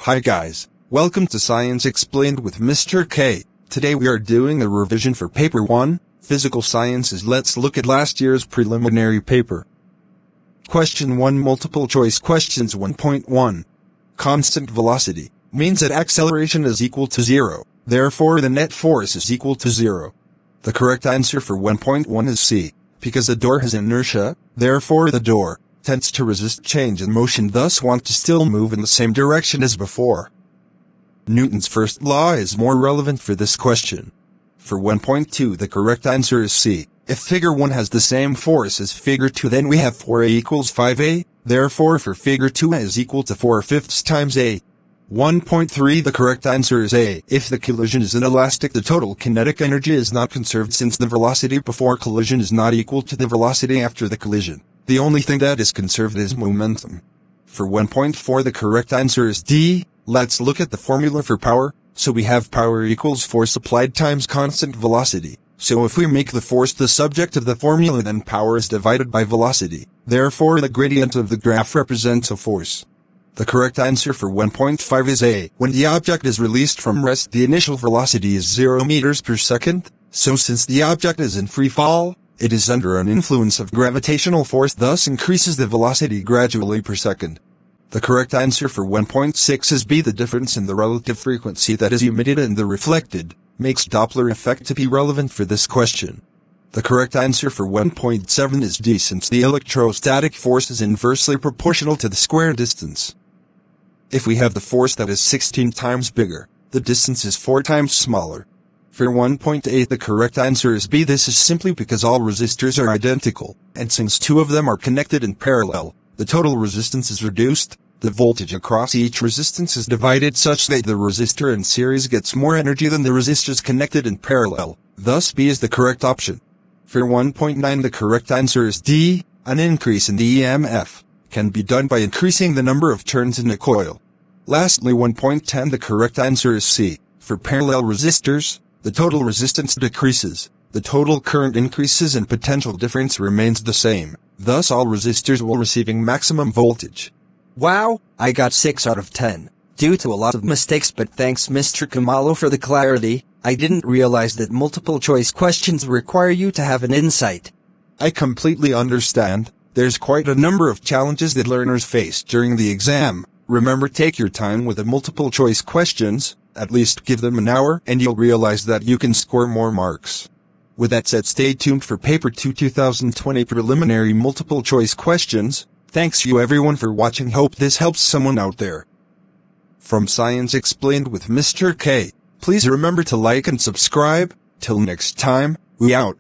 Hi guys, welcome to Science Explained with Mr. K. Today we are doing a revision for Paper 1, Physical Sciences. Let's look at last year's preliminary paper. Question 1 Multiple choice questions 1.1. Constant velocity means that acceleration is equal to 0, therefore the net force is equal to 0. The correct answer for 1.1 is C, because the door has inertia, therefore the door tends to resist change in motion, thus want to still move in the same direction as before. Newton's first law is more relevant for this question. For 1.2 the correct answer is C. If figure 1 has the same force as figure 2, then we have 4A equals 5A, therefore for figure 2A is equal to 4/5 times A. 1.3 the correct answer is A. If the collision is inelastic, the total kinetic energy is not conserved, since the velocity before collision is not equal to the velocity after the collision. The only thing that is conserved is momentum. For 1.4 the correct answer is D. Let's look at the formula for power. So we have power equals force applied times constant velocity. So if we make the force the subject of the formula, then power is divided by velocity. Therefore the gradient of the graph represents a force. The correct answer for 1.5 is A. When the object is released from rest, the initial velocity is 0 meters per second. So since the object is in free fall, it is under an influence of gravitational force, thus increases the velocity gradually per second. The correct answer for 1.6 is B. The difference in the relative frequency that is emitted and the reflected makes Doppler effect to be relevant for this question. The correct answer for 1.7 is D, since the electrostatic force is inversely proportional to the square distance. If we have the force that is 16 times bigger, the distance is 4 times smaller. For 1.8 the correct answer is B. This is simply because all resistors are identical, and since two of them are connected in parallel, the total resistance is reduced. The voltage across each resistance is divided such that the resistor in series gets more energy than the resistors connected in parallel. Thus B is the correct option. For 1.9 the correct answer is D. An increase in the EMF can be done by increasing the number of turns in a coil. Lastly 1.10 the correct answer is C. For parallel resistors, the total resistance decreases, the total current increases, and potential difference remains the same. Thus all resistors will receiving maximum voltage. Wow, I got 6 out of 10. Due to a lot of mistakes, but thanks Mr. Kamalo for the clarity. I didn't realize that multiple choice questions require you to have an insight. I completely understand. There's quite a number of challenges that learners face during the exam. Remember, take your time with the multiple choice questions. At least give them an hour and you'll realize that you can score more marks. With that said, stay tuned for Paper 2 2020 preliminary multiple choice questions. Thanks you everyone for watching. Hope this helps someone out there. From Science Explained with Mr. K, please remember to like and subscribe. Till next time, we out.